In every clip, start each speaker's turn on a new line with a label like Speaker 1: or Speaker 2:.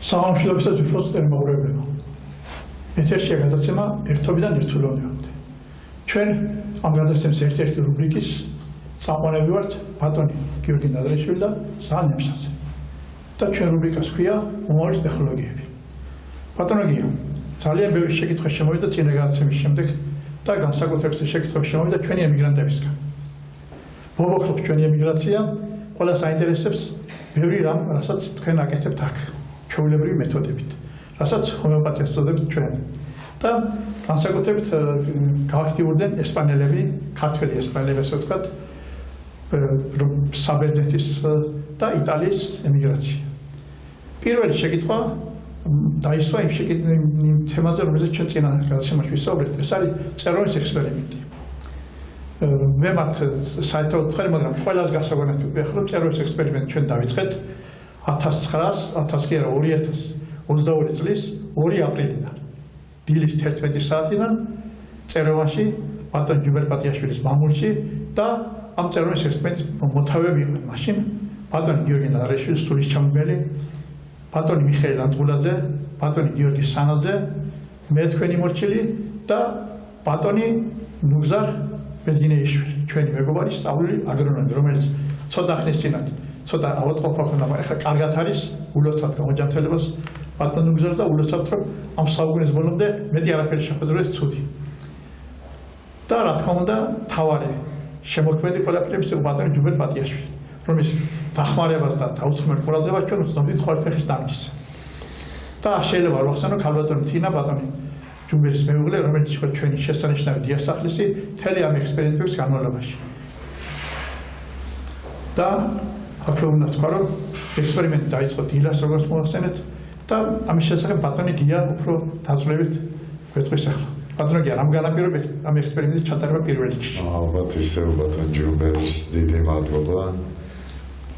Speaker 1: სამამშვილობისაც უფრო წერმაურებდება. ეთერშია გადაცემა ერთობიდან ერთულოვნებამდე. ჩვენ ამ გადაცემის ერთ-ერთი რუბრიკის წამყვანები ვართ ბატონი გიორგი ნადრეშვილი და ზან ნემსაძე. და ჩვენ რუბრიკას ქვია მომავლის ტექნოლოგიები. ბატონო გიო, ძალიან ბევრი შეკითხვა შემოვიდა წინა გადაცემის შემდეგ და განსაკუთრებით შეკითხვები შემოვიდა ჩვენი ემიგრანტებისგან. მოვახლობთ ჩვენი ემიგრაცია, ყველა საინტერესებს ბევრი რამ, რასაც თქვენ აკეთებთ აქ, ჩვეულებრივი მეთოდებით, რასაც ჰომეოპათიას ვწოდებით ჩვენ. და განსაკუთრებით გააქტიურდნენ ესპანელები, ქართველი ესპანელები, ასე ვთქვათ, საბერძნეთის და იტალიის ემიგრაცია. პირველი შეკითხვა დაისვა იმ თემაზე, რომელზეც ჩვენ წინა გადაცემაში ვისაუბრეთ, ეს არის წეროვის ექსპერიმენტი. მე მათ საერთოდ ვთქვი, მაგრამ ყველას გასაგონად ვიხსენებ, რომ წეროვის ექსპერიმენტი ჩვენ დავიწყეთ 2022 წლის 2 აპრილიდან. დილის 11 საათიდან წეროვანში ბატონ ჯუბერ პატიაშვილის მამულში და ამ წეროვის ექსპერიმენტის მოთავეები იყვნენ მაშინ ბატონი გიორგი ნადრეშვილის სულისჩამდგმელი, ბატონი მიხეილ ანდღულაძე, ბატონი გიორგი სანაძე, მე თქვენი მორჩილი და ბატონი ნუგზარ ბედგინეიშვილი, ჩვენი მეგობარი სწავლული აგრონომი, რომელიც ცოტა ხნის წინათ ცოტა ავადმყოფა ქონდა, მაგრამ ახლა კარგად არის, ულოცავთ გამოჯანმრთელებას ბატონ ნუგზარს და ულოცავთ, რომ ამ საუკუნის ბოლომდე მეტი არაფერი შეხვედროს ცუდი. და რა თქმა უნდა, თავარი შემოქმედი ყველაფერს ბატონი ჯუბერ პატიაშვილი, რომლის დახმარებას და დაუცხრომელ ყურადღებას ჩვენ ვცნობთ ხოლმე დარგის. და შეიძლება არ ვახსენო ქალბატონი თინა ბატონი ჯუბერის მეუღლე, რომელიც იყო ჩვენი შესანიშნავი დიასახლისი მთელი ამ ექსპერიმენტების განმავლობაში. და აქვე უნდა თქვა, რომ ექსპერიმენტი დაიწყო დილას, როგორც მოახსენეთ, და ამის შესახებ ბატონი გია უფრო დაწვრილებით გვეტყვის ახლა. ბატონო გია, რამ განაპირობეთ ამ ექსპერიმენტის ჩატარება პირველ რიგში?
Speaker 2: ალბათ ისევ ბატონ ჯუბერის დიდი მადლობა.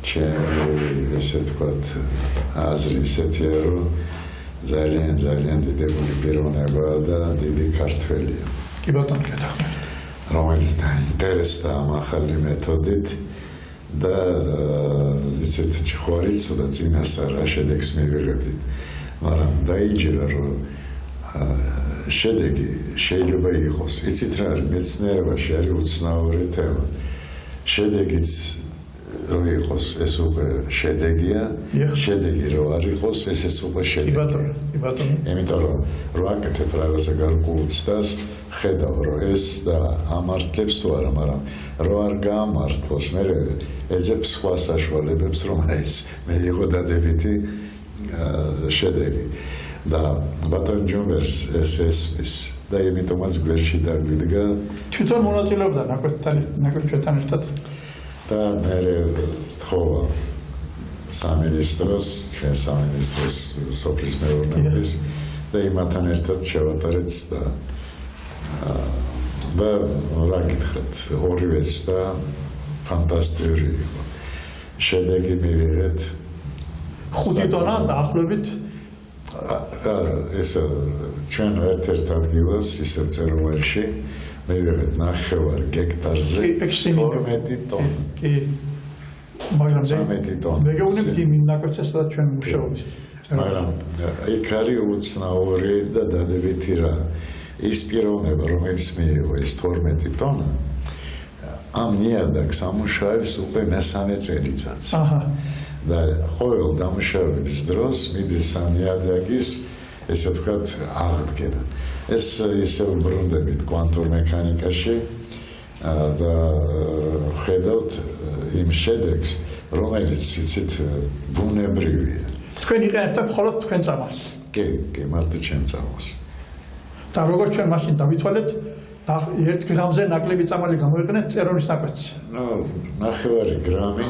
Speaker 2: ჩემი ესე ვთქვათ, აზრი ისეთია, რომ ძალიან დიდებული პიროვნება და დიდი ქართველია.
Speaker 1: კი ბატონო, გეთახმებით.
Speaker 2: რომელიც დაინტერესდა ამ ახალი მეთოდით და ისეთ ჭხوارიც და წინასწარ რა შედეგს მივიღებდით. მაგრამ დაიჯერა, რომ შედეგი შეიძლება იყოს. იცით რა არის, მეცნიერებაში არის უცნაური თემა. შედეგიც რო იყოს, ეს უკვე შედეგია, შედეგი რო არ იყოს, ესეც უკვე შედეგია.
Speaker 1: კი ბატონო.
Speaker 2: იმიტომ რომ რო აკეთებ რაღაცა გარკვეულწდას, ხედავ რომ ეს და ამართლებს თუ არა, მაგრამ რო არ გაამართლოს, მე ეძებს სხვა საშუალებებს, რომ ეს მე იყო დადებითი შედეგი. და ბატონ ჯუბერს ეს ესმის და იმიტომაც გვერდში დაგვიდგა.
Speaker 1: თვითონ მონაწილეობდა ნაკვეთთან ერთად.
Speaker 2: და მე სთხოვა სამინისტროს, ჩვენ სამინისტროს სოფლის მეურნეობის და იმათთან ერთად შევატარეთ და რა გითხრათ, ორივეც და ფანტასტიკური იყო. შედეგი მივიღეთ
Speaker 1: 5 ტონა დაახლოებით.
Speaker 2: არა, ეს ჩვენ ერთ-ერთ ადგილას ისევ წეროვანში მივიღეთ 9 გექტარზე 12 ტონა.
Speaker 1: კი. მაგრამ
Speaker 2: 13 ტონა.
Speaker 1: მეგეუბნებთ იმ ნაკვეთს, სადაც ჩვენ მუშაობთ.
Speaker 2: მაგრამ იქ არის უცნაური და დადებითი რა. ის პიროვნება, რომელიც მიიღო ეს 12 ტონა, ამ ნიადაგს ამუშავებს უკვე მესამე წელიწადს. და ყოველ დამუშავების დროს მიდის ამ ნიადაგის, ესე ვთქვათ, აღდგენა. ეს ისევ ბრუნდებით კვანტურ მექანიკაში და ხედავთ იმ შედეგს, რომელიც იცით ბუნებრივია.
Speaker 1: თქვენ იყენებთ მხოლოდ თქვენ წამალს.
Speaker 2: კი, მარტო ჩვენ წამალს.
Speaker 1: და როგორც ჩვენ მაშინ დავითვალეთ, 1 გრამზე ნაკლები წამალი გამოიყენეთ წეროვის ნაკვეთში.
Speaker 2: 9 გრამი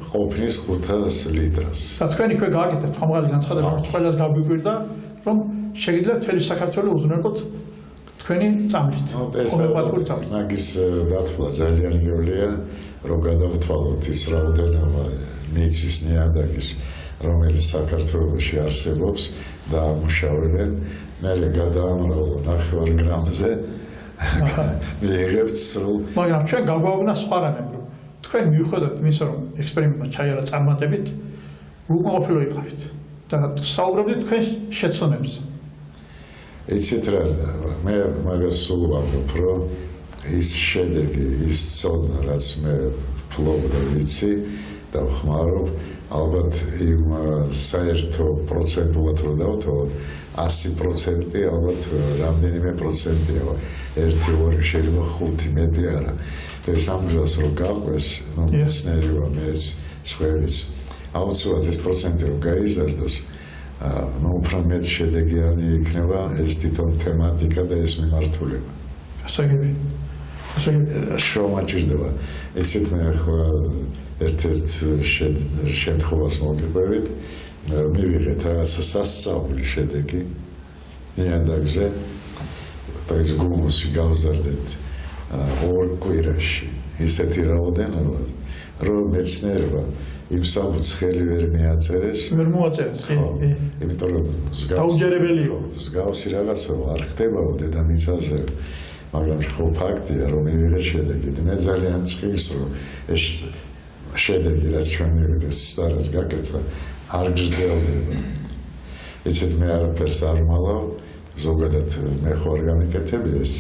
Speaker 2: ყოფნის 500 litrას.
Speaker 1: და თქვენ იქვე გააკეთეთ ხომღალი განცხადება, ყველას გაგვიკვირდა, რომ შეგიძლიათ მთელი საქართველოს უზრუნველყოთ თქვენი წამლით.
Speaker 2: მაგის დათვლა ძალიან იოლია, რომ გადავთვალოთ ის რაოდენობა მიწის ნიადაგის, რომელიც საქართველოში არსებობს და ამუშავებენ, მე გადაამრავლო 9 გრამზე. მიიღებთ სრულ.
Speaker 1: მაგრამ ჩვენ გაგვაუგნა სხვა რამე, რომ თქვენ მიუხედავად იმისა, რომ ექსპერიმენტმა ჩაიარა წარმატებით, უკმაყოფილო იყავით. და საუბრობდით თქვენ შეცდომებზე.
Speaker 2: იცით რა, მე მაგას სულ ვამბობ, რომ ის შედეგი, ის ცოდნა, რაც მე ვფლობ და ვიცი და ვხმარობ, ალბათ იმ საერთო პროცენტულად რო დავთვალოთ, 100% ალბათ რამდენიმე პროცენტია, 1-2 შეიძლება 5 მეტი არა. და ეს ამ გზას რო გავყვეს, მეცნიერება, მეც სხვაებიც, აუცილებლად ეს პროცენტი რო გაიზარდოს, უფრო მეტ შედეგიანი იქნება ეს თვითონ თემატიკა და ეს მიმართულება.
Speaker 1: გასაგები.
Speaker 2: შრომა ჭირდება. ესეთ მე ახლა ერთ-ერთ შემთხვევას მოგიყვებით, მივიღეთ რაღაცა სასწაული შედეგი ნიადაგზე და ეს გუმოსი გავზარდეთ 2 კვირაში. ისეთი რაოდენობა, რომ მეცნიერება იმ საბუთს ხელი ვერ მიაწერეს.
Speaker 1: ვერ მოაწერეს, კი.
Speaker 2: იმიტომ რომ
Speaker 1: დაუჯერებელი იყო.
Speaker 2: მსგავსი რაღაცა არ ხდებაო დედამიწაზე. მაგრამ ხო ფაქტია, რომ მივიღეთ შედეგი. მე ძალიან წლის რომ ეს შედეგი, რაც ჩვენ მივიღეთ, სტარას გაკეთდა, არ გრძელდება. იცით, მე არაფერს არ ვალავ, ზოგადად მე ხო არ გამიკეთები ეს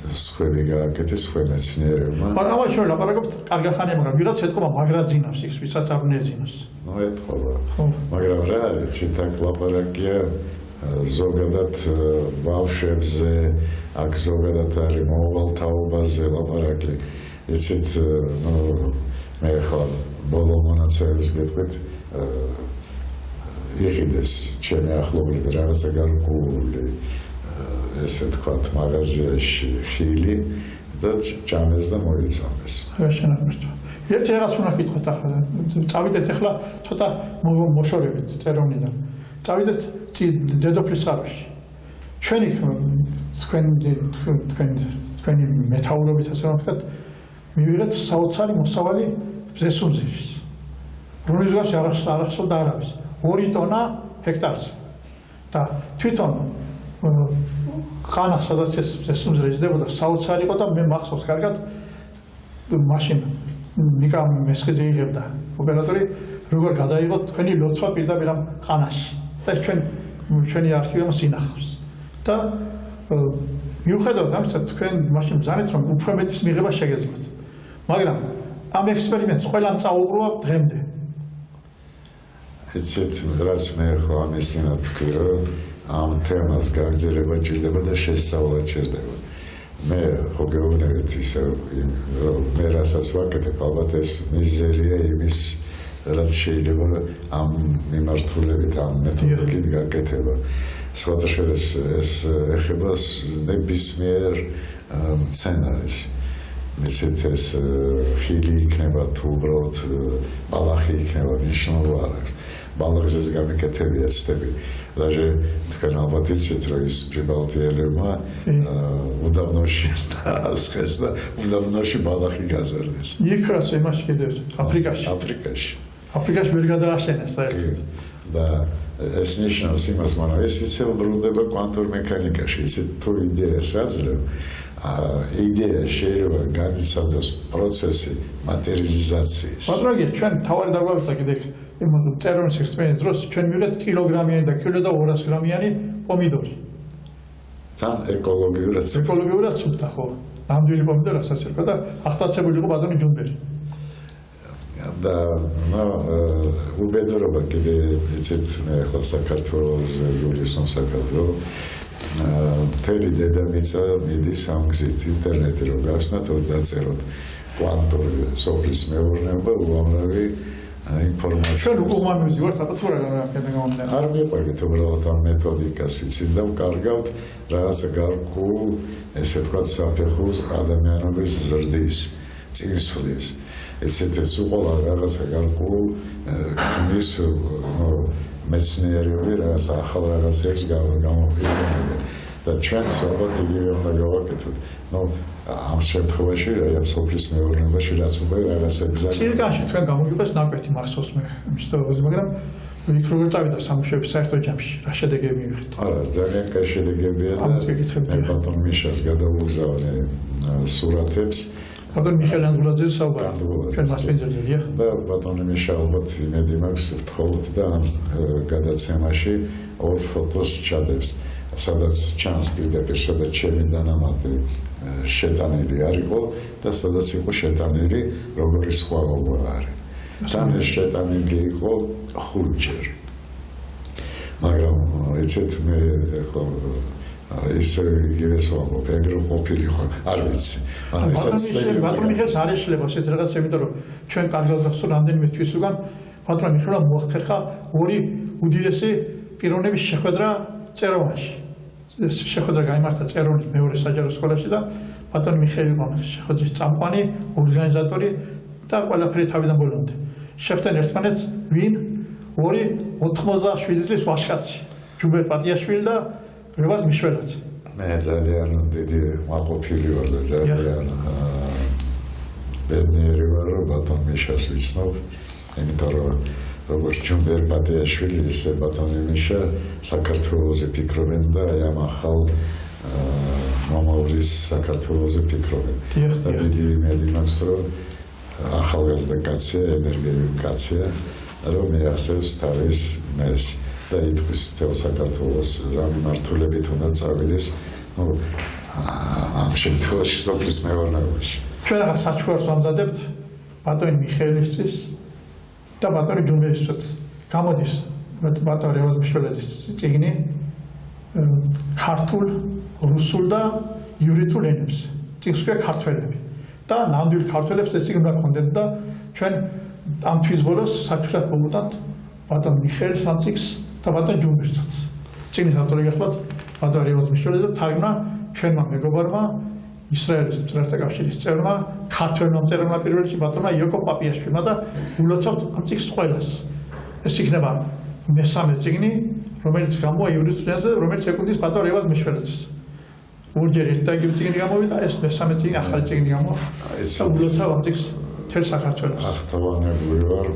Speaker 2: სხვები გააკეთეს, სხვა მეცნიერებმა.
Speaker 1: მაგრამ ამას შორის ლაპარაკობთ კარგი ხანია, მაგრამ ვიღაც ეთქობა მაგრაძინავს იქს, ვისაც არ უნდა ეძინოს.
Speaker 2: ეთქობა. მაგრამ რა არის, იცით, აქ ლაპარაკია ზოგადად ბავშვებზე, აქ ზოგადად არის მოვალთაობაზე ლაპარაკი. იცით, მე ხარ ბოლო მონაცემებს გეტყვით, იყიდეს ჩემი ახლობლები რაღაცა გარკვეული ესე თქვათ მაღაზიაში ხილი და ჭამეს და მოიცამეს.
Speaker 1: შენახმერთო. ერთი რაღაც უნდა გითხოთ ახლა. წავიდეთ ახლა ცოტა მოშორებით წეროვნიდან. წავიდეთ დედოფლის ხაროში. ჩვენი თქვენი მეთაურობით ასე რომ ვთქვათ, მივიღეთ საოცარი მოსავალი ზესუმზირის. რომელზეც არ ახსოვდა არავის. 2 ტონა ჰექტარზე. და თვითონ ხანა სადაც ეს ზესუმზირი იზრდებოდა საოცარი იყო და მე მახსოვს კარგად მაშინ ნიკა მესხიძე იღებდა ოპერატორი როგორ გადაიღო თქვენი ლოცვა პირდაპირ ამ ხანაში. და ჩვენი არქივი მას ინახავს. და მიუხედავად ამისა თქვენ მაშინ ბრძანეთ რომ უფრო მეტის მიღება შეგეძლოთ. მაგრამ ამ ექსპერიმენტს ყველამ წაუყრუა დღემდე.
Speaker 2: იცით, რაც მე ხო ამისინა თქვი, რომ ამ თემას გაგრძელება ჭირდება და შესწავლა ჭირდება. მე ხო გეუბნებით ისე, მე რასაც ვაკეთებ, ალბათ ეს მიზერია იმის, რაც შეიძლება ამ მიმართულებით, ამ მეთოდიკით გაკეთება. სხვათა შორის ეს ეხება ნებისმიერ სცენარის. იცით, ეს ხილი იქნება თუ უბრალოდ ბალახი იქნება, მნიშვნელობა არ აქვს. ბალახზეც გამიკეთებია ცდები. даже თქვენ ალბათ იცით, რომ ის პრიბალტიელებმა უდაბნოში დაასხეს და უდაბნოში ბალახი გაზარდეს.
Speaker 1: იქ რაც იმაში კიდევ აფრიკაში. აფრიკაში ვერ გადაასენეს საერთოდ.
Speaker 2: და ეს ნიშნავს იმას, მაგრამ ეს ისე ბრუნდება კვანტურ მექანიკაში. იცით, თუ იდეას აძლევ, იდეა შეიძლება განიცადოს პროცესი მატერიალიზაციის.
Speaker 1: მაგრამ ჩვენ თავარი დაგვაქვს კიდე იმ წერონის ექსპერიმენტის დროს ჩვენ მივიღეთ კილოგრამიანი და კილო და 200 გრამიანი პომიდორი.
Speaker 2: თან ეკოლოგიურად
Speaker 1: სუფთა ხო. ნამდვილი პომიდორი რასაც ერქვა და ახტაცებული იყო ბატონი ჯუნბერი.
Speaker 2: და უბედურობა კიდე იცით, მე ახლა საქართველოს გულისხმობ საქართველოს მთელი დედამიწა მიდის ამ გზით, ინტერნეტი რო გახსნათ, დაწეროთ კვანტური სოფლის მეურნეობა, უამრავი ინფორმაცია.
Speaker 1: ჩვენ უკუღმა მივიდივართ, აბა თუ რა გამომდინარე.
Speaker 2: არ მიყვებით უბრალოდ ამ მეთოდიკას, იცით, და ვკარგავთ რაღაცა გარკვეულ, ესე ვთქვათ, საფეხურს ადამიანობის ზრდის, წინსვლის. ესეთ ეს უყოლა რაღაცა გარკვეულ ქმნის მეცნიერები რაღაც ახალ რაღაცებს გამოფხიზნებენ და ჩვენს ალბათ იგივე უნდა გავაკეთოთ. ამ შემთხვევაში ამ სოფლის მეურნეობაში რაც უკვე რაღაცა გზაა.
Speaker 1: წილკანში თქვენ გამოგიყვეს ნაკვეთი მახსოვს მე ამის თორემ, მაგრამ იქ როგორ წავიდა სამუშაოები საერთო ჯამში, რა შედეგები მივიღეთ?
Speaker 2: არა, ძალიან კაი შედეგებია და მე ბატონ მიშას გადავუგზავნე სურათებს.
Speaker 1: ბატონი მიხეილ ანდღულაძე საუბარი. ჩვენ მასპინძელია.
Speaker 2: და ბატონი მიშა ალბათ იმედი მაქვს ვთხოვთ და ამ გადაცემაში ორ ფოტოს ჩადებს. სადაც ჩანს პირდაპირ, სადაც ჩემი დანამატი შეტანილი არ იყო და სადაც იყო შეტანილი როგორი სხვაობა არის. თან ეს შეტანილი იყო 5 ჯერ. მაგრამ იცით მე ხო ისე იგივეს ვამბობ, ეგრე ყოფილი ხო, არ ვიცი.
Speaker 1: ბატონი მიხეილს არ ეშლება ესეთ რაღაც, იმიტომ რომ ჩვენ კარგად გახსოვთ რამდენიმე თვის უკან ბატონი მიხეილმა მოახერხა ორი უდიდესი პიროვნების შეხვედრა წეროვანში. ეს შეხვედრა გაიმართა წეროვნის მეორე საჯარო სკოლაში და ბატონი მიხეილი შეხვედრის წამყვანი, ორგანიზატორი და ყველაფერი თავიდან ბოლომდე. შეხვდნენ ერთმანეთს ვინ? ორი 87 წლის ვაჟკაცი, ჯუბერ პატიაშვილი და რევაზ მიშველაძე.
Speaker 2: მე ძალიან დიდი მაყოფილი ვარ და ძალიან ბედნიერი ვარ, რომ ბატონ მიშას ვიცნობ, იმიტომ რომ როგორც ჯუბერ პატიაშვილი, ისე ბატონი მიშა საქართველოზე ფიქრობენ და აი ამ ახალ მომავლის საქართველოზე ფიქრობენ. და დიდი იმედი მაქვს, რომ ახალგაზრდა კაცია, ენერგიული კაცია, რომ მიაღწევს თავის მეს და იტყვის მთელ საქართველოს რა მიმართულებით უნდა წავიდეს, ამ შემთხვევაში სოფლის მეურნეობაში.
Speaker 1: ჩვენ ახლა საჩუქარს ვამზადებთ ბატონი მიხეილისთვის და ბატონი ჯუმბერისთვის. გამოდის ბატონი რევაზ მიშველაძის წიგნი ქართულ, რუსულ და ივრითულ ენებზე. წიგნს ქვია ქართველები. და ნამდვილ ქართველებს ეს წიგნი უნდა ჰქონდეთ და ჩვენ ამ თვის ბოლოს საჩუქრად მოვუტანთ ბატონ მიხეილს ამ წიგნს და ბატონ ჯუმბერსაც. წიგნის ავტორი გახლავთ ბატონ რევაზ მიშველაძე და თარგმნა ჩვენმა მეგობარმა ისრაელის მწერალთა კავშირის წევრმა, ქართველმა მწერალმა პირველ რიგში ბატონმა იოკო პაპიაშვილმა და ულოცავთ ამ წიგნს ყველას. ეს იქნება მესამე წიგნი, რომელიც გამოვა ივრითულ ენაზე, რომელიც ეკუთვნის ბატონ რევაზ მიშველაძეს. ორჯერ ერთი და იგივე წიგნი გამოვიდა, ეს მესამე წიგნი, ახალი წიგნი გამოვა. და ულოცავ ამ წიგნს მთელ საქართველოს.
Speaker 2: ახტოვანებული ვარ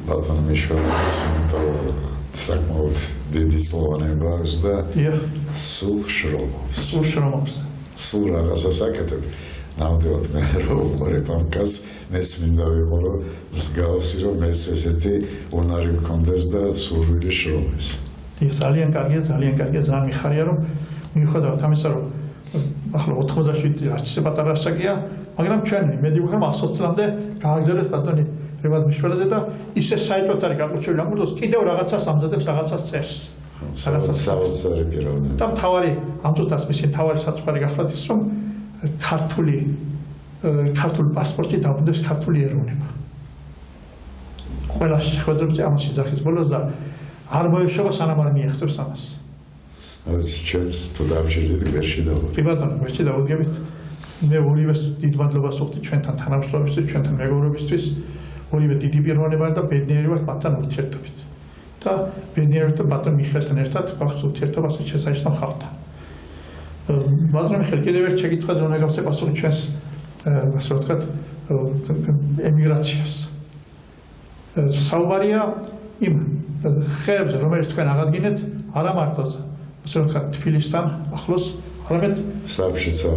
Speaker 2: ბატონ მიშველაძეს, იმიტომ რომ საკმაოდ დიდი სლოვანება აქვს და სულ შრომობს. სულ რაღაცას აკეთებ. ნამდვილად მე რომ უყურებ ამ კაცს, მეს მინდა ვიყო რომ მსგავსი, რომ მეს ესეთი უნარი მქონდეს და სურვილი შრომეს. ძალიან კარგია, ძალიან მიხარია, რომ მიუხედავად ამისა, რომ ახლა 87 არც ისე პატარა ასაკია, მაგრამ ჩვენ იმედი ვქონდა 120 წლამდე გააგზავნეთ ბატონი რევაზ მიშველაძე და ისე საერთოდ არის გაყუჩული ამ დროს კიდევ რაღაცას ამზადებს, რაღაცას წერს. საოცარი პიროვნება.
Speaker 1: და მთავარი ამ წუთას მისი მთავარი საწყარი გახლავთ ის, რომ ქართულ პასპორტში დაბრუნდეს ქართული ეროვნება. ყველა შეხვედრებზე ამას იძახის ბოლოს და არ მოეშობა სანამ არ მიაღწევს ამას.
Speaker 2: ჩვენც თუ დავჭირდით გვერდში დავუდგებით.
Speaker 1: კი ბატონო, გვერდში დავუდგებით. მე ორივე დიდ მადლობას ვუხდი ჩვენთან თანამშრომლობისთვის, ჩვენთან მეგობრობისთვის. ორივე დიდი პიროვნება და ბედნიერი ვართ მათთან ურთიერთობით. და ბედნიერი და ბატონ მიხეილთან ერთად გვაქვს ურთიერთობა შესანიშნავ ხალხთან. ბატონ მიხეილ, კიდევ ერთ შეკითხვაზე უნდა გავცე პასუხი ჩვენს ასე ვთქვათ ემიგრაციას. საუბარია იმ ხეებზე, რომელიც თქვენ აღადგინეთ, არა მარტო ასე ვთქვათ თბილისთან ახლოს, არამედ
Speaker 2: საფშიცა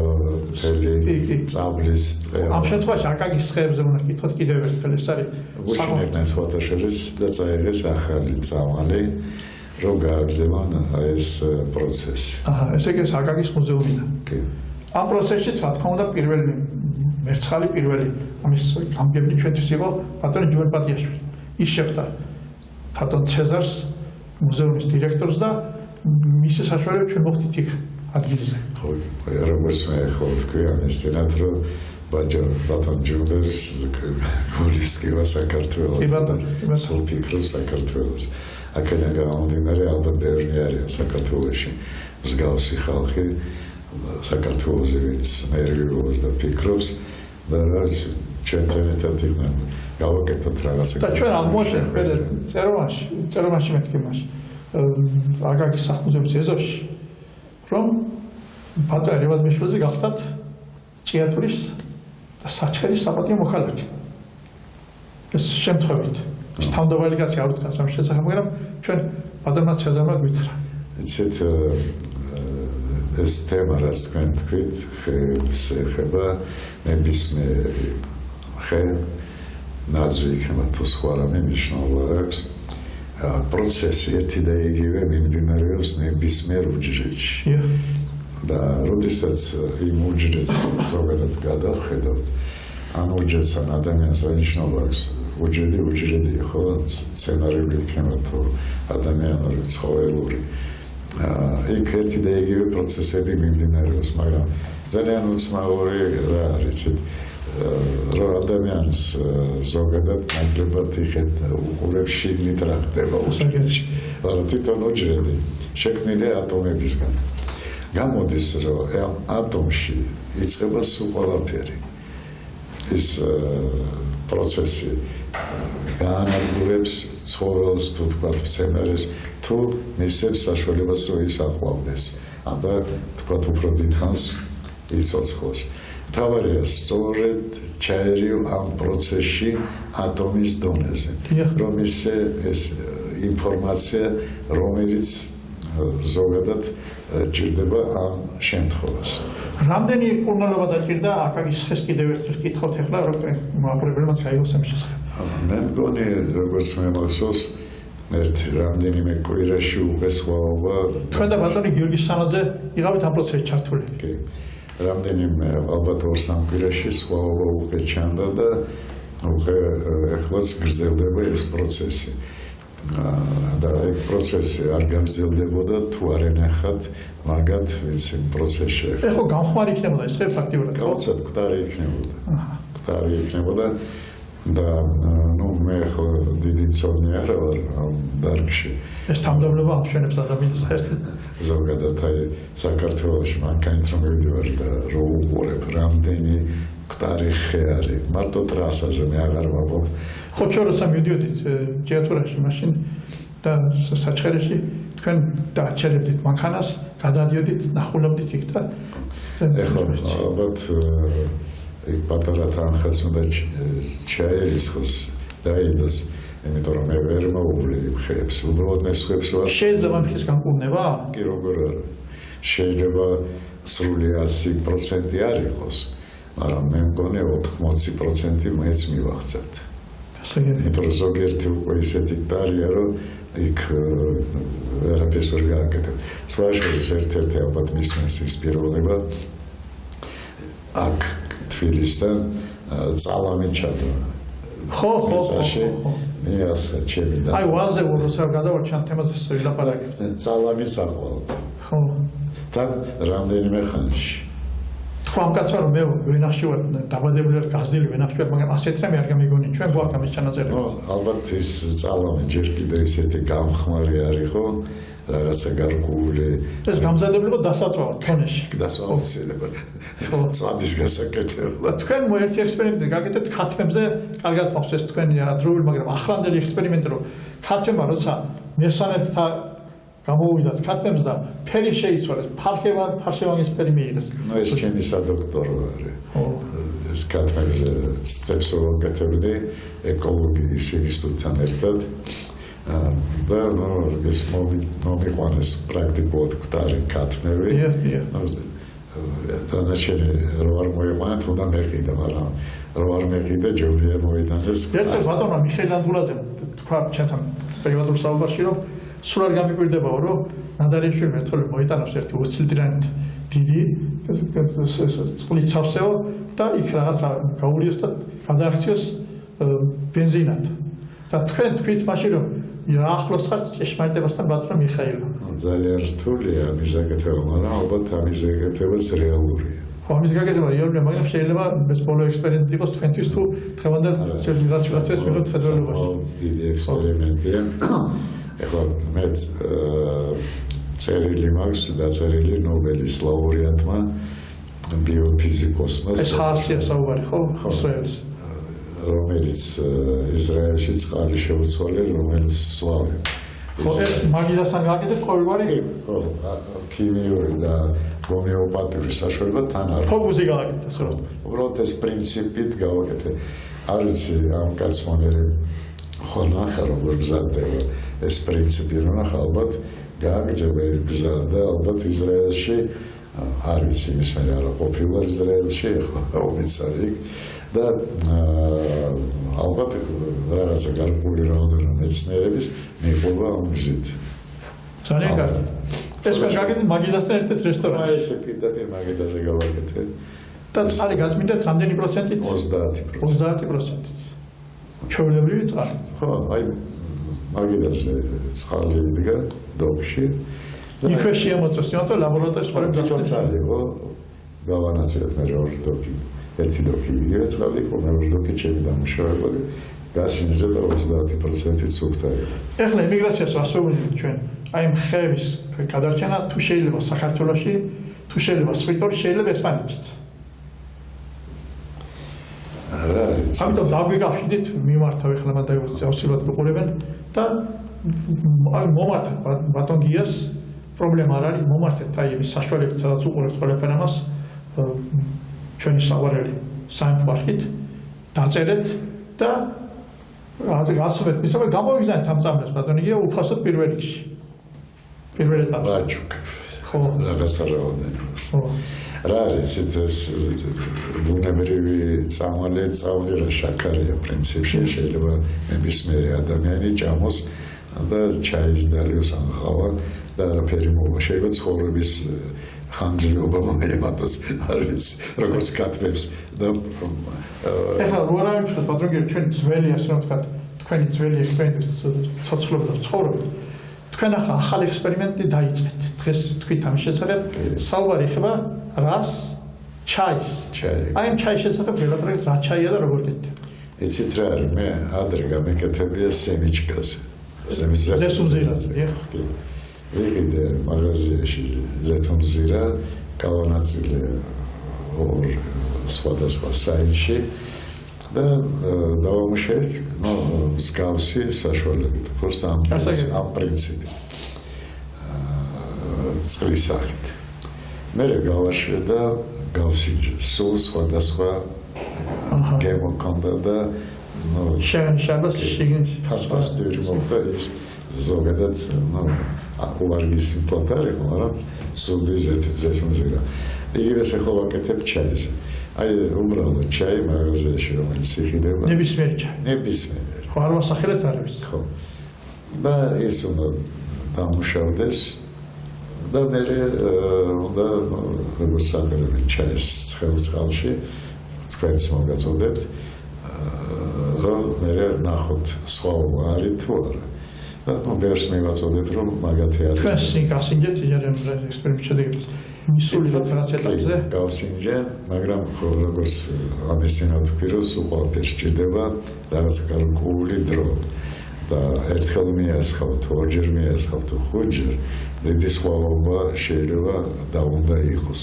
Speaker 2: წაბლის ტყე.
Speaker 1: ამ შემთხვევაში აკაკის ხეებზე უნდა გკითხოთ კიდევ ერთხელ, ეს არის
Speaker 2: გუშინებდნენ სხვათა შორის და წაიღეს ახალი წამალი, რომ გააგზავნონ ეს პროცესი.
Speaker 1: ესე იგი ეს აკაკის მუზეუმიდან.
Speaker 2: კი.
Speaker 1: ამ პროცესში რა თქმა უნდა პირველი მერცხალი პირველი ამის გამგებელი ჩვენთვის იყო ბატონი ჯუბერ პატიაშვილი. ის შეხვდა ბატონ ცეზარს, მუზეუმის დირექტორს და მისი საშუალებით ჩვენ მოხდით იქ ადგილზე.
Speaker 2: ხო, როგორც მე ხო თქვი ამის წინათ, რომ ბატონ ჯუბერს გულისკივა საქართველოს.
Speaker 1: კი ბატონო,
Speaker 2: სულ ფიქრობს საქართველოს. აქედან გამომდინარე ალბათ ბევრი არის საქართველოში მსგავსი ხალხი საქართველოზე ვინც მერგილობს და ფიქრობს და რაც ჩვენთან ერთად იქნება გავაკეთოთ რაღაცა.
Speaker 1: და ჩვენ აღმოჩენთ ყველას წეროვანში მეთქიმაში აკაკის სახელმწიფოს ეზოში რომ ბატონ რევაზ მიშველაძე გახდათ ჭიათურის და საჩხერის საპატიო მოქალაქე. ეს შემთხვევით ის თავმდაბალი კაცი არ უთქვას ამ შესახებ, მაგრამ ჩვენ ბატონმა ცეზარმა გვითხრა.
Speaker 2: იცით ეს თემა, რაც თქვენ თქვით, ხეებს ეხება ნებისმიერი ხე, ნაძვი იქნება თუ სხვა რამე მნიშვნელობა აქვს. პროცესი ერთი და იგივე მიმდინარეობს ნებისმიერ უჯრედში. და როდესაც იმ უჯრედს ზოგადად გადავხედავთ, ამ უჯრედთან ადამიანს რა მნიშვნელობა აქვს? უჯრედი ხო, სცენარიული იქნება თუ ადამიანური, ცხოველური. იქ ერთი და იგივე პროცესები მიმდინარეობს, მაგრამ ძალიან უცნაური რა არის, რომ ადამიანს ზოგადად ნაკლებად იხედა უყურებს შიგნით რა ხდება უჯრედში. მაგრამ თვითონ უჯრედი შექმნილია ატომებისგან. გამოდის, რომ ამ ატომში იწყება სულ ყველაფერი. ის პროცესი გაანადგურებს ცხოველს თუ თქვათ მცენარეს თუ მისცემს საშუალებას რომ ის აყვავდეს. და თქვათ უფრო დიდხანს იცოცხლოს. თავარია სწორედ ჩაერიო ამ პროცესში ატომის დონეზე. რომ ისე ეს ინფორმაცია რომელიც ზოგადად ჭირდება ამ შემთხვევას.
Speaker 1: რამდენი კურნალობა დაჭირდა აკაკის ხეს კიდევ ერთხელ კითხავთ ახლა რომ მაყურებელმა გაიგოს ამ შესახებ.
Speaker 2: მე მგონი როგორც მე მახსოვს ერთი რამდენიმე კვირაში უკვე სხვაობა
Speaker 1: თქვენ და ბატონი გიორგი სანაძე იღავით ამ პროცესში ჩართული.
Speaker 2: კი. რამდენიმე ალბათ 2-3 კვირაში სხვაობა უკვე ჩანდა და უკვე ახლაც გრძელდება ეს პროცესი. და ეს პროცესი არ გამძლდებოდა თუ არ ენახათ მაგათ ვიცი პროცესში.
Speaker 1: ეხლა გამხმარი იქნებოდა ეს ხე ფაქტიურად.
Speaker 2: გაუცად კვტარი იქნებოდა. კვტარი იქნებოდა და ნუ მე ხო დიდი ცოდნე არა ვარ ამ დარგში.
Speaker 1: ეს თამდაბლობა ამშვენებს ადამიანს ხერხით.
Speaker 2: ზოგადად აი საქართველოში მანქანით რომ მივიდივარ და რომ უყურებ რამდენი კვტარი ხე არის მარტო ტრასაზე მე აღარ ვაბობ.
Speaker 1: ხო ჩვენ როცა მივიდიოდით ჯიათურაში მაშინ და საჩხერეში თქვენ დააჩერებდით მანქანას, გადადიოდით, ნახულობდით იქ და
Speaker 2: ეხლა ალბათ იქ პატარა თანხაც უნდა ჩაერისხოს დაიდოს, იმიტომ რომ მე ვერ მოვული ხეებს, უბრალოდ მე სხვებს ვარ.
Speaker 1: შეიძლება ხის განკურნება?
Speaker 2: კი როგორ არა. შეიძლება სრული 100% არ იყოს, მაგრამ მე მგონი 80% მეც მივახცევთ. იმიტომ რომ ზოგიერთი უკვე ისეთი კვტარია, რომ იქ ვერაფერს ვერ გააკეთებ. სხვა შორის ერთ-ერთი ალბათ მისმენს ის პიროვნება აქ თბილისთან წალამი ჩადო.
Speaker 1: ხო.
Speaker 2: მეასა ჩემი და
Speaker 1: აი ვაზე როცა გადავარჩენ თემაზე ვილაპარაკებთ.
Speaker 2: წალამი საყვალ.
Speaker 1: ხო.
Speaker 2: და რამდენიმე ხანში.
Speaker 1: ხო ამ კაცმა რომ მე ვენახში ვარ დაბადებული ვარ გაზრდილი ვენახში ვარ მაგრამ ასეთ რამე არ გამიგონი ჩვენ გვაქვს ამის ჩანაწერი.
Speaker 2: ალბათ ის წალამი ჯერ კიდე ისეთი გამხმარი არის ხო? რაღაცა გარკვეული
Speaker 1: ეს გამზადებული იყო დასაწვავად თონეში.
Speaker 2: დასაოცილებლად. წადის გასაკეთებლად.
Speaker 1: თქვენ ერთი ექსპერიმენტი გაკეთებთ ქათმებზე, კარგად მახსოვს თქვენი ადრეული, მაგრამ ახლანდელი ექსპერიმენტი რომ ქათმება როცა მესამედ გამოვიდათ ქათმებს და ფერი შეიცვალეს, ფარშევანი ფერი მიიღეს.
Speaker 2: ნუ ეს ჩემი სადოქტორო არის. ეს ქათმებზე წებს ვაკეთებდი ეკოლოგიის ინსტიტუტთან ერთად. და ეს მომიყვანეს პრაქტიკულად კვტარი ქათმები. დანარჩენი რო არ მოიყვანა, თუნდა მეყიდა, მაგრამ რო არ მეყიდა, ჯობია მოიტანეს.
Speaker 1: ერთხელ ბატონმა მიხეილ ანდღულაძემ თქვა ჩემთან პრივატულ საუბარში, რომ სულ არ გამიკვირდებაო, რომ ნადარიაშვილმა ერთხელ მოიტანოს ერთი 20 ლიტრიანი დიდი წყლის ცავსეო და იქ რაღაცა გაულიოს და გადააქციოს ბენზინად. და თქვენ თქვით მაშინ რომ ახლოს ხართ ჭეშმარიტებასთან ბატონო მიხეილო.
Speaker 2: ძალიან რთულია ამის გაკეთება, მაგრამ ალბათ ამის გაკეთებაც რეალურია.
Speaker 1: ხო, ამის გაკეთება რეალურია, მაგრამ შეიძლება ეს ბოლო ექსპერიმენტი იყოს თქვენთვის თუ დღევანდელ ცივილიზაციას მიღებთ ხედველობაში.
Speaker 2: დიდი ექსპერიმენტია. ეხლა მეც წერილი მაქვს დაწერილი ნობელის ლაურეატმა ბიოფიზიკოსმა.
Speaker 1: ეს ხალხია საუბარი ხო? ისრაელის.
Speaker 2: რომელიც ისრაელში წყალი შეუცვალე, რომელიც სვავე.
Speaker 1: ხო, ეს მაგიდასთან გააკეთეთ ყოველგვარი?
Speaker 2: ხო, ქიმიური და ჰომეოპათიური საშუალება თან არის.
Speaker 1: ფოკუსი გააკეთეთ, ხო.
Speaker 2: უბრალოდ ეს პრინციპით გავაკეთე. არ ვიცი ამ კაცმონერი ხო ნახა როგორ მზადდება ეს პრინციპი რომ ნახა ალბათ გააგრძელა ეს გზა და ალბათ ისრაელში არ ვიცი იმის მე არა ყოფილა ისრაელში ხო უმეცარი და ალბათ რაღაცა გარკვეული რაოდენობა მეცნიერების მიყვება ამ გზით
Speaker 1: ძალიან კარგი ეს გაგიდეთ მაგიდასთან ერთ-ერთ რესტორანში
Speaker 2: ესე პირდაპირ მაგიდაზე გავაკეთე
Speaker 1: და არის გაწმინდა რამდენი პროცენტით 30% ჩვეულებრივი წყალი
Speaker 2: ხო აი მაგიდაზე წყალი იდგა დოქში
Speaker 1: იქვე შემოწეს თუმცა ლაბორატორიის ხოლმე
Speaker 2: გაწმენდა იყო გავანაცვლეთ მე ორი დოქი ერთი დოქი იგივე წყალი იყო მეორე დოქი ჩემი დამუშავება გასინჯა და 30% სუფთა იყო
Speaker 1: ეხლა იმიგრაციას ასწავლეთ ჩვენ აი მხეების გადარჩენა თუ შეიძლება საქართველოში თუ შეიძლება სვიტორი შეიძლება ესპანეთშიც
Speaker 2: არა
Speaker 1: ამიტომ დაგვიკავშირდით მიმართავ ეხლა მანდ აუცილებლად ვიყურებენ და აი მომართეთ ბატონ გიას პრობლემა არ არის მომართეთ აი ეს საშუალებით სადაც უყურებთ ყველაფერ ამას ჩვენი საყვარელი საინფარქტით დაწერეთ და გაცნობთ მისავა გამოვიგზავნეთ ამ წამლებს ბატონი გია უფასოდ პირველ რიგში პირველ ეტაპში
Speaker 2: ვაჩუკ
Speaker 1: ხო
Speaker 2: რაღაცა რაოდენობას
Speaker 1: ხო
Speaker 2: რა არის ეს ბუნებრივი წამალი წავლი რა შაქარია პრინციპში შეიძლება ნებისმიერი ადამიანი ჭამოს და ჩაის დალიოს ან ყავა და არაფერი მოვა შეიძლება ცხოვრების ხანგრძლივობა მოემატოს არის როგორც კატბებს და
Speaker 1: ეხლა რო არ არის ბატონი ჩვენ ძველი ასე რომ ვთქვათ თქვენი ძველი ექსპერიმენტის ცოცხლობა და ცხოვრება თქვენ ახლა ახალი ექსპერიმენტი დაიწყეთ დღეს თქვით ამ შესახებ საუბარი ხება რას ჩაის აი ამ ჩაის შესახებ ველაპარაკეთ რა ჩაია და როგორ გეტყვით
Speaker 2: იცით რა არის მე ადრე გამეკეთებია სემიჩკაზე
Speaker 1: ზესუმზირაზე
Speaker 2: ვიყიდე მაღაზიაში ზეთუმზირა გავანაწილე ორ სხვადასხვა საიტში და დავამუშავე მსგავსი საშუალებით ფორს ამ პრინციპით წყლის სახით მე გავაშვე და გავსინჯე სულ სხვადასხვა გემოქონდა და
Speaker 1: შარბას შიგნით
Speaker 2: ფანტასტიკური მოხდა ის ზოგადად უარგის იმპლანტარი ხო მაგრამ სულ ზეთუნზირა იგივე ახლა ვაკეთებ ჩაიზე აი უბრალოდ ჩაი მაღაზიაში რომელიც იხიდება
Speaker 1: ნებისმიერი ჩაი
Speaker 2: ნებისმიერი
Speaker 1: ხო არ მოსახელეთ არის
Speaker 2: ხო და ის უნდა დამუშავდეს და მე უნდა როგორც აღგებენ ჩაის ხელსხალში თქვენს მოგაწოდებთ რომ მე ნახოთ სხვაობა არის თუ არა და ბევრს მივაწოდებ რომ მაგათი არის
Speaker 1: ჩვენ სინგასინჯეთ იარემ ექსპერიმენტ შედეგებს მისულიყავთ რაღაც ეტაპზე
Speaker 2: გავსინჯე მაგრამ როგორც ამისინა თქვი რომ სულ ყველაფერს ჭირდება რაღაც გარკვეული დრო და ერთხელ მიასხავ თუ ორჯერ მიასხავ თუ ხუთჯერ დიდი სხვაობა შეიძლება და უნდა იყოს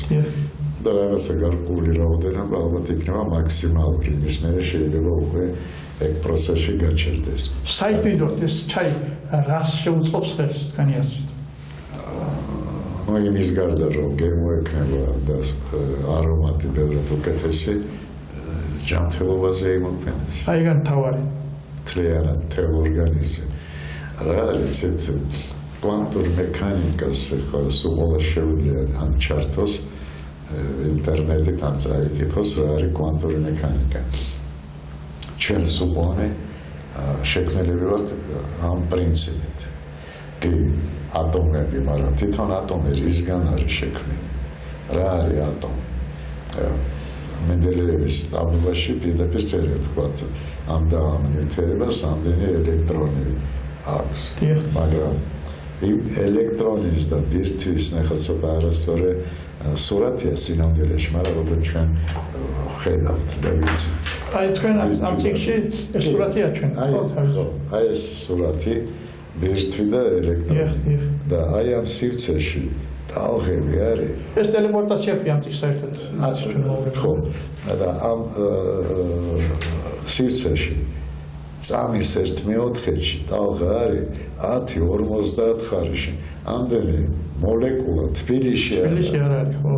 Speaker 2: და რაღაცა გარკვეული რაოდენობა ალბათ იქნება მაქსიმალური ის მე შეიძლება უკვე ეგ პროცესში გაჩერდეს
Speaker 1: საერთოდ ეს ჩაი რას შეუწყობს ხელს თქვენი აზრით
Speaker 2: იმის გარდა რომ გემოექნება და არომატი ბევრად უკეთესი ჯანმრთელობაზე იმოქმედებს
Speaker 1: აი გან თავარი
Speaker 2: თლიანად თელ ორგანიზმი რა არის ეს კვანტურ მექანიკას ხო სულ შეუძლია ამ ჩარტოს ინტერნეტით ან წაიკითხოს რა არის კვანტური მექანიკა ჩვენ სულ შექმნილები ვართ ამ პრინციპით კი ატომები მაგრამ თვითონ ატომი რისგან არის შექმნილი რა არის ატომი მენდელეევის ტაბულაში პირდაპირ წერია თქვათ ამ და ამ ნივთიერებას ამდენი ელექტრონი აქვს მაგრამ ელექტრონის და ბირთვის ნახა ცოტა არასწორი სურათია სინამდვილეში მაგრამ როგორც ჩვენ ხედავთ და ვიცი
Speaker 1: აი თქვენ ამ წიგნში ეს სურათია ჩვენ ხო
Speaker 2: აი ეს სურათი ბირთვი და ელექტრონი და აი ამ სივრცეში ტალღები არის
Speaker 1: ეს ტელეპორტაციაა ამ წიგნს საერთოდ
Speaker 2: ხო და ამ სივრცეში წამის 1/4-ში ტალღა არის 10-50 ხარისში ამდენი მოლეკულა თბილისში
Speaker 1: არ არის ხო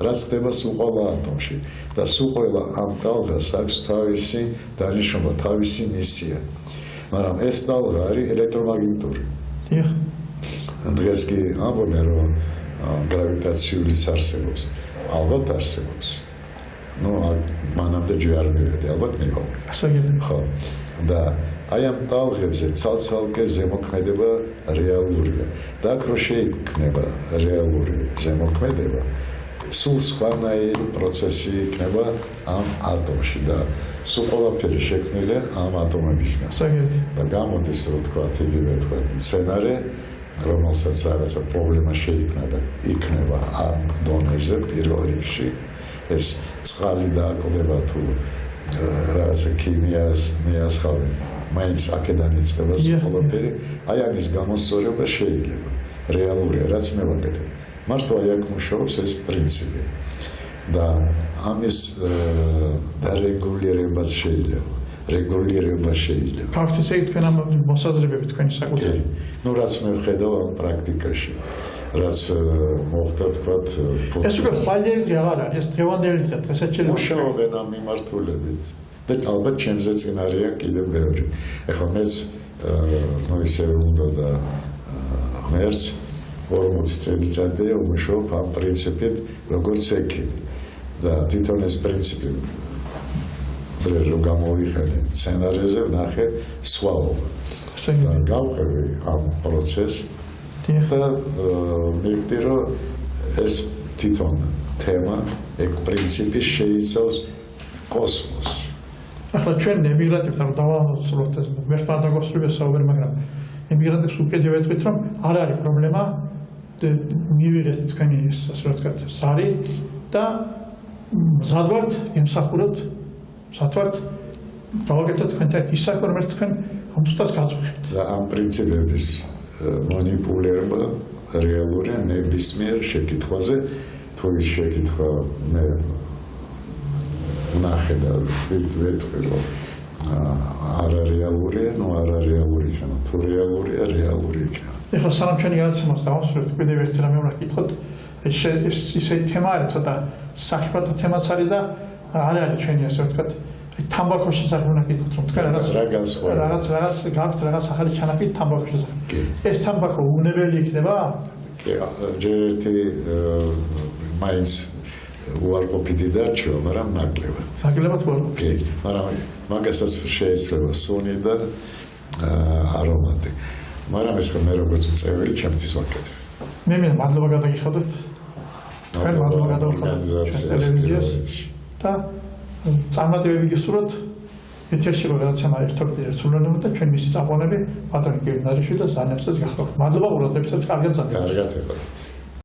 Speaker 2: რაც ხდება სულ ყველა ატომში და სულ ყველა ამ ტალღას აქვს თავისი დანიშნულება თავისი მისია მაგრამ ეს ტალღა არის ელექტრომაგნიტური.
Speaker 1: დიახ.
Speaker 2: დღეს კი ამბობენ რომ გრავიტაციულიც არსებობს. ალბათ არსებობს. ნუ მანამდე ჯერ არ მივედი, ალბათ მიყავ.
Speaker 1: გასაგებია.
Speaker 2: ხო. და აი ამ ტალღებზე ცალ-ცალკე ზემოქმედება რეალურია. და აქ რო შეიქმნება რეალური ზემოქმედება, სულ სხვანაირი პროცესი იქნება ამ ატომში და სულ ყველაფერი შექმნილია ამ ატომებისგან.
Speaker 1: გასაგებია.
Speaker 2: და გამოდის რო თქვა იგივე თქვა სცენარი, რომელსაც რაღაცა პრობლემა შეიქმნა და იქნება ამ დონეზე პირველ რიგში ეს წყალი დააკლდება თუ რაღაცა ქიმიას მიასხავენ მაინც აქედან იწყება ყველაფერი აი ამის გამოსწორება შეიძლება რეალურია რაც მე ვაკეთებ მარტო აი აქ მუშაობს ეს პრინციპი და ამის დარეგულირებაც შეიძლება რეგულირება შეიძლება
Speaker 1: ფაქტიც ეგ თქვენ ამ მოსაზრებები თქვენი საკუთარი
Speaker 2: ნუ რაც მე ვხედავ ამ პრაქტიკაში რაც მოხდა თქვათ
Speaker 1: ეს უკვე ხვალიერი აღარ არის ეს დღევანდელი დღე დღესაც შეიძლება
Speaker 2: მუშაობენ ამ მიმართულებით და ალბათ ჩემზე წინარეა კიდევ ბევრი ეხლა მეც ნუ ისე უნდა და ღმერთს 40 წელიწადია ვმუშაობ ამ პრინციპით როგორც ექიმი და თვითონ ეს პრინციპი რო გამოვიხადე სცენარეზე ვნახე სხვაობა და გავყევი ამ პროცესს და მივხვდი რომ ეს თვითონ თემა ეგ პრინციპი შეიცავს კოსმოსს.
Speaker 1: ახლა ჩვენ ემიგრანტებთან დავასრულოთ ეს მერტმა დაგასრულებს საუბარი, მაგრამ ემიგრანტებს უკეთე ვეთქვით რომ არ არის პრობლემა მივიღეთ თქვენი ასე რა ვთქვათ სარი და მზადვართ ემსახუროთ სათვართ გავაკეთოთ თქვენთან ის საქმე რომელიც თქვენ ამ თვითას გაწუხებთ.
Speaker 2: და ამ პრინციპების манипулирование реалურია ნებისმიერ შეკითხვაზე თუ ის შეკითხვა მე ნახე და ვეთქვი რომ არარეალურია, ნუ არარეალური იქნება, თუ რეალურია, რეალური იქნება.
Speaker 1: ეხლა სანამ ჩვენი გადაცემას დავასრულებთ, კიდევ ერთი რამე უნდა გითხოთ. ეს ისეთი თემა არის, ცოტა სახიფათო თემაც არის და არ არის ჩვენი ასე ვთქვათ, თამბაქოს შესახებ უნდა გითხოთ, რომ თქვენ რაღაც გაქვთ რაღაც ახალი ჩანაფიქრი თამბაქოს შესახებ. ეს თამბაქო უნებელი იქნება?
Speaker 2: კი, ჯერ ერთი მაინც უარყოფითი დარჩება, მაგრამ ნაკლებად.
Speaker 1: ნაკლებად უარყოფითი.
Speaker 2: კი, მაგრამ მაგასაც შეიძლება სუნი და არომატი. მაგრამ ეს მე როგორც მწევრი ჩემთვის ვაკეთებ.
Speaker 1: მე მადლობა გადაგიხადოთ. თქვენ მადლობა გადავხადოთ ტელევიზიას და წარმატებები გისურვოთ. ეთერში გადაცემა ერთობლივ ერთსულიანობად და ჩვენ მისი წამყვანები ბატონი გერნარიშვილი და ზანევსას გახლავთ. მადლობა ყურადღებისათვის, კარგად ზამთარს.
Speaker 2: კარგად ეხლა.